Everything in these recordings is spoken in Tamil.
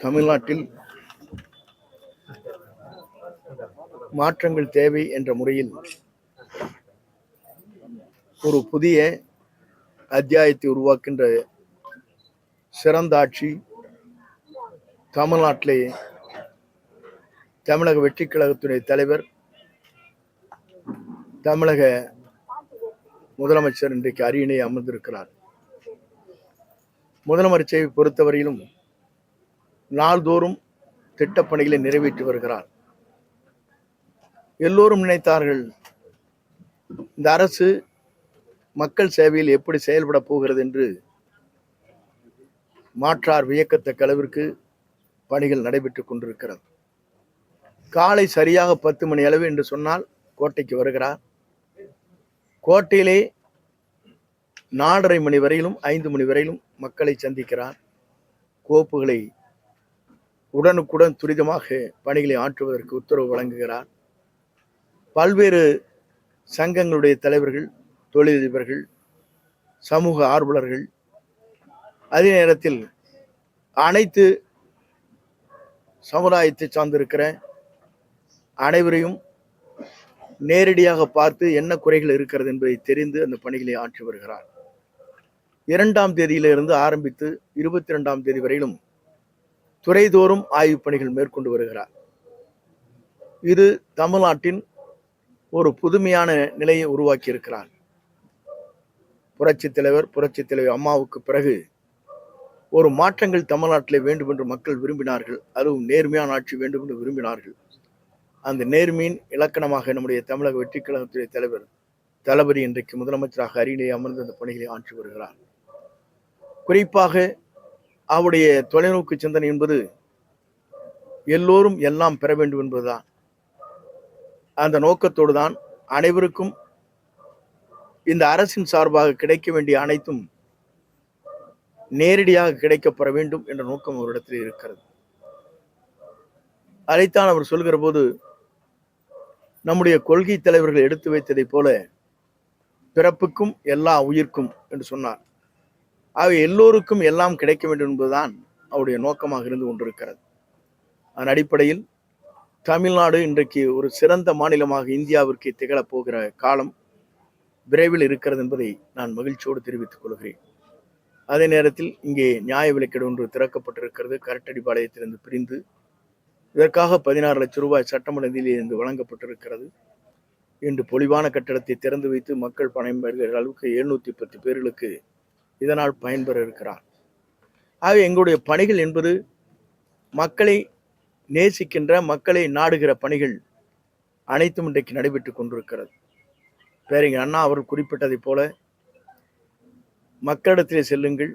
தமிழ்நாட்டில் மாற்றங்கள் தேவை என்ற முறையில் ஒரு புதிய அத்தியாயத்தை உருவாக்கின்ற சிறந்த ஆட்சி தமிழ்நாட்டிலே தமிழக வெற்றிக் கழகத்துடைய தலைவர் தமிழக முதலமைச்சர் இன்றைக்கு அரியணை அமர்ந்திருக்கிறார். முதலமைச்சரை பொறுத்தவரையிலும் நாள்தோறும் திட்டப்பணிகளை நிறைவேற்றி வருகிறார். எல்லோரும் நினைத்தார்கள் இந்த அரசு மக்கள் சேவையில் எப்படி செயல்பட போகிறது என்று. மாற்றார் வியக்கத்தக்க அளவிற்கு பணிகள் நடைபெற்றுக் கொண்டிருக்கிறது. காலை சரியாக 10 மணி அளவு என்று சொன்னால் கோட்டைக்கு வருகிறார். கோட்டையிலே 4:30 மணி வரையிலும் 5 மணி வரையிலும் மக்களை சந்திக்கிறார். கோப்புகளை உடனுக்குடன் துரிதமாக பணிகளை ஆற்றுவதற்கு உத்தரவு வழங்குகிறார். பல்வேறு சங்கங்களுடைய தலைவர்கள், தொழிலதிபர்கள், சமூக ஆர்வலர்கள், அதே நேரத்தில் அனைத்து சமுதாயத்தை சார்ந்திருக்கிற அனைவரையும் நேரடியாக பார்த்து என்ன குறைகள் இருக்கிறது என்பதை தெரிந்து அந்த பணிகளை ஆற்றி வருகிறார். 2ஆம் தேதியிலிருந்து ஆரம்பித்து 22ஆம் தேதி வரையிலும் துறைதோறும் ஆய்வுப் பணிகள் மேற்கொண்டு வருகிறார். இது தமிழ்நாட்டின் ஒரு புதுமையான நிலையை உருவாக்கி இருக்கிறார். புரட்சித் தலைவர் அம்மாவுக்கு பிறகு ஒரு மாற்றங்கள் தமிழ்நாட்டிலே வேண்டும் என்று மக்கள் விரும்பினார்கள். அதுவும் நேர்மையான ஆட்சி வேண்டும் என்று விரும்பினார்கள். அந்த நேர்மையின் இலக்கணமாக நம்முடைய தமிழக வெற்றிக் கழகத்துடைய தலைவர் தளபதி இன்றைக்கு முதலமைச்சராக அரியணை அமர்ந்து அந்த பணிகளை ஆற்றி வருகிறார். குறிப்பாக அவருடைய தொலைநோக்கு சிந்தனை என்பது எல்லோரும் எல்லாம் பெற வேண்டும் என்பதுதான். அந்த நோக்கத்தோடு தான் அனைவருக்கும் இந்த அரசின் சார்பாக கிடைக்க வேண்டிய அனைத்தும் நேரடியாக கிடைக்கப்பெற வேண்டும் என்ற நோக்கம் அவரிடத்தில் இருக்கிறது. அதைத்தான் அவர் சொல்கிற போது நம்முடைய கொள்கை தலைவர்கள் எடுத்து வைத்ததை போல பிறப்புக்கும் எல்லா உயிர்க்கும் என்று சொன்னார். அவை எல்லோருக்கும் எல்லாம் கிடைக்க வேண்டும் என்பதுதான் அவருடைய நோக்கமாக இருந்து கொண்டிருக்கிறது. அதன் அடிப்படையில் தமிழ்நாடு இன்றைக்கு ஒரு சிறந்த மாநிலமாக இந்தியாவிற்கு திகழப் போகிற காலம் விரைவில் இருக்கிறது என்பதை நான் மகிழ்ச்சியோடு தெரிவித்துக் கொள்கிறேன். அதே நேரத்தில் இங்கே நியாய விலைக்கடை ஒன்று திறக்கப்பட்டிருக்கிறது. கரட்டடிப்பாளையத்திலிருந்து பிரிந்து இதற்காக 16 லட்சம் ரூபாய் சட்டமன்ற நிதியிலிருந்து வழங்கப்பட்டிருக்கிறது. இன்று பொலிவான கட்டடத்தை திறந்து வைத்து மக்கள் பயன்பெறுகிற அளவுக்கு 710 பேர்களுக்கு இதனால் பயன்பெற இருக்கிறார். ஆக எங்களுடைய பணிகள் என்பது மக்களை நேசிக்கின்ற, மக்களை நாடுகிற பணிகள் அனைத்தும் இன்றைக்கு நடைபெற்றுக் கொண்டிருக்கிறது. பேரறிஞர் அண்ணா அவர்கள் குறிப்பிட்டதை போல மக்களிடத்திலே செல்லுங்கள்.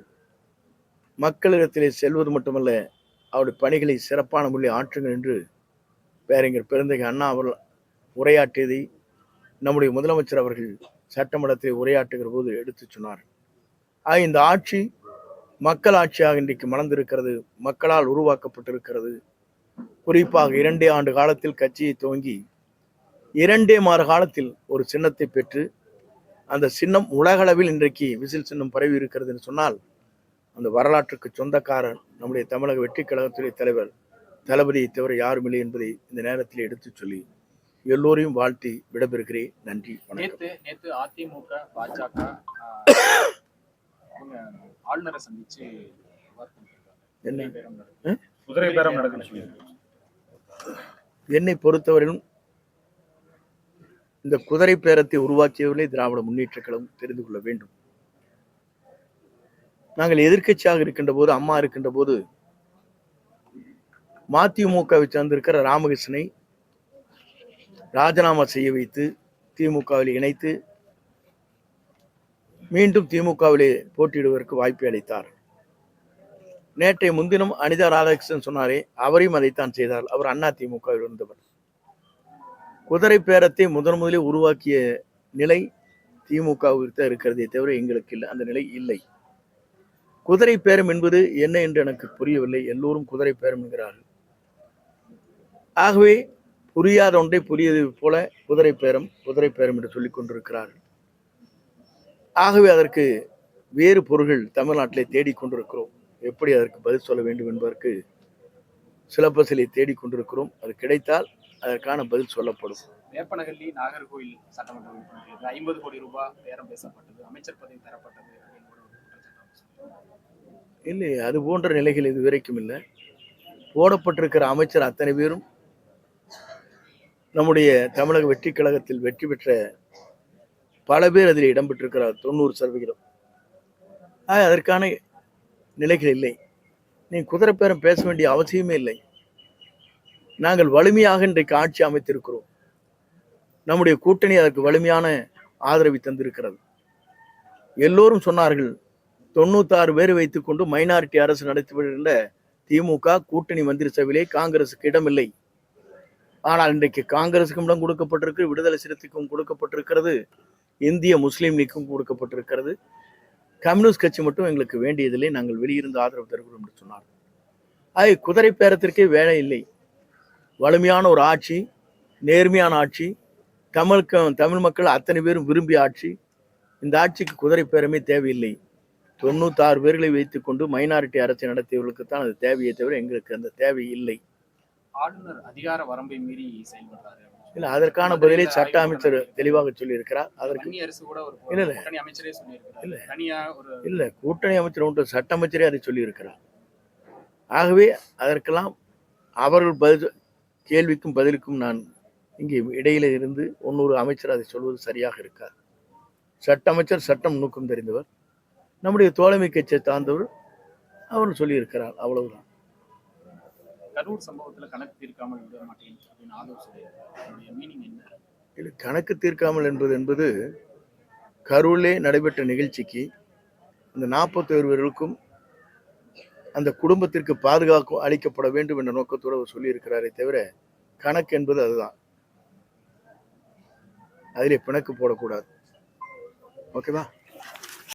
மக்களிடத்திலே செல்வது மட்டுமல்ல, அவருடைய பணிகளை சிறப்பான முறையில் ஆற்றுங்கள் என்று பேரறிஞர் பெருந்தகை அண்ணா அவர்கள் உரையாற்றியதை நம்முடைய முதலமைச்சர் அவர்கள் சட்டமன்றத்தில் உரையாற்றுகிற போது எடுத்து சொன்னார். இந்த ஆட்சி மக்கள் ஆட்சியாக இன்றைக்கு மலர்ந்திருக்கிறது, மக்களால் உருவாக்கப்பட்டிருக்கிறது. குறிப்பாக 2 ஆண்டு காலத்தில் கட்சியை துவங்கி 2 மாத காலத்தில் ஒரு சின்னத்தை பெற்று அந்த சின்னம் உலகளவில் இன்றைக்கு விசில் சின்னம் பரவி இருக்கிறது என்று சொன்னால் அந்த வரலாற்றுக்கு சொந்தக்காரர் நம்முடைய தமிழக வெற்றிக் கழகத்துடைய தலைவர் தளபதியை தவிர யாரும் இல்லை என்பதை இந்த நேரத்தில் எடுத்து சொல்லி எல்லோரையும் வாழ்த்தி விடைபெறுகிறேன். நன்றி, வணக்கம். நேத்து அதிமுக பாஜக ஆளுநரை சந்திச்சு என்னை பொறுத்தவரையிலும் இந்த குதிரை பேரத்தை உருவாக்கியவர்களே திராவிட முன்னேற்ற கழகம் தெரிந்து கொள்ள வேண்டும். நாங்கள் எதிர்க்கட்சியாக இருக்கின்ற போது, அம்மா இருக்கின்ற போது மதிமுகவை சார்ந்திருக்கிற ராமகிருஷ்ணனை ராஜினாமா செய்ய வைத்து திமுகவில் இணைத்து மீண்டும் திமுகவிலே போட்டியிடுவதற்கு வாய்ப்பை அளித்தார். நேற்றைய முன்தினம் அனிதா ராதாகிருஷ்ணன் சொன்னாரே, அவரையும் அதைத்தான் செய்தார். அவர் அண்ணா திமுகவில் இருந்தவர். குதிரை பேரத்தை முதலில் உருவாக்கிய நிலை திமுகவிற்கு இருக்கிறதே தவிர எங்களுக்கு இல்லை, அந்த நிலை இல்லை. குதிரை பேரம் என்பது என்ன என்று எனக்கு புரியவில்லை. எல்லோரும் குதிரை பேரம் என்கிறார்கள். ஆகவே புரியாத ஒன்றை புரியது போல குதிரை பேரம் என்று சொல்லிக் கொண்டிருக்கிறார்கள். ஆகவே அதற்கு வேறு பொருள்கள் தமிழ்நாட்டிலே தேடிக்கொண்டிருக்கிறோம். எப்படி அதற்கு பதில் சொல்ல வேண்டும் என்பதற்கு சிலபஸிலே தேடிக்கொண்டிருக்கிறோம். அது கிடைத்தால் அதற்கான பதில் சொல்லப்படும். வேப்பனஹள்ளி நாகர்கோயில் சட்டமன்ற உறுப்பினர்களுக்கு 50 கோடி ரூபாய் பேரம் பேசப்பட்டது, அமைச்சர் பதவி தரப்பட்டது அப்படின்னு கூட ஒரு குற்றச்சாட்டு. இல்லை, அது போன்ற நிலைகள் இதுவரைக்கும் இல்லை. போடப்பட்டிருக்கிற அமைச்சர் அத்தனை பேரும் நம்முடைய தமிழக வெற்றி கழகத்தில் வெற்றி பெற்ற பல பேர் அதில் இடம்பெற்றிருக்கிறார். 90%. அதற்கான நிலைகள் இல்லை. நீ குதிரை பேரம் பேச வேண்டிய அவசியமே இல்லை. நாங்கள் வலிமையாக இன்றைக்கு ஆட்சி அமைத்திருக்கிறோம். நம்முடைய கூட்டணி அதற்கு வலிமையான ஆதரவை தந்திருக்கிறது. எல்லோரும் சொன்னார்கள் 96 பேரை வைத்துக் கொண்டு மைனாரிட்டி அரசு நடத்தி வருகின்ற திமுக கூட்டணி மந்திரி சபையிலே காங்கிரசுக்கு இடமில்லை. ஆனால் இன்றைக்கு காங்கிரசுக்கும் இடம் கொடுக்கப்பட்டிருக்கு, விடுதலை சிறுத்தைக்கும் கொடுக்கப்பட்டிருக்கிறது, இந்திய முஸ்லீம் லீக்கும் கொடுக்கப்பட்டிருக்கிறது. கம்யூனிஸ்ட் கட்சி மட்டும் எங்களுக்கு வேண்டியதில்லை, நாங்கள் வெளியிருந்து ஆதரவு தருகிறோம் என்று சொன்னார். ஆக குதிரை பேரத்திற்கே வேலை இல்லை. வலிமையான ஒரு ஆட்சி, நேர்மையான ஆட்சி, தமிழ் மக்கள் அத்தனை பேரும் விரும்பிய ஆட்சி. இந்த ஆட்சிக்கு குதிரை பேரமே தேவையில்லை. 96 பேர்களை வைத்துக் கொண்டு மைனாரிட்டி அரசை நடத்தியவர்களுக்கு தான் அது தேவையே தவிர எங்களுக்கு அந்த தேவை இல்லை. ஆளுநர் அதிகார வரம்பை மீறி செயல்படுறாரு. இல்ல, அதற்கான பதிலை சட்ட அமைச்சர் தெளிவாக சொல்லியிருக்கிறார். அதற்கு கூட்டணி அமைச்சரே சொல்லியிருக்கிறார். தனியா ஒரு இல்ல, கூட்டணி அமைச்சர் ஒன்று சட்ட அமைச்சரே அதை சொல்லியிருக்கிறார். ஆகவே அதற்கெல்லாம் அவர்கள் பதில் கேள்விக்கும் பதிலுக்கும் நான் இங்கே இடையில இருந்து 100 அமைச்சர் அதை சொல்வது சரியாக இருக்காது. சட்ட அமைச்சர் சட்டம் நுணுக்கம் தெரிந்தவர், நம்முடைய தோழமை கட்சியை சார்ந்தவர், அவர் சொல்லியிருக்கிறார். அவ்வளவுதான். கரூர் சம்பவத்துல கணக்கு தீர்க்காமல் விட மாட்டேன் அப்படின்னு ஆதரவு சொல்லியிருக்காரு. மீனிங் என்ன? இது கணக்கு தீர்க்காமல் என்பது கரூரிலே நடைபெற்ற நிகழ்ச்சிக்கு அந்த 41 பேர்களுக்கும் அந்த குடும்பத்திற்கு பாதுகாப்பு அளிக்கப்பட வேண்டும் என்ற நோக்கத்தோடு அவர் சொல்லியிருக்கிறாரே தவிர கணக்கு என்பது அதுதான். அதிலே பிணக்கு போடக்கூடாது. ஓகேவா?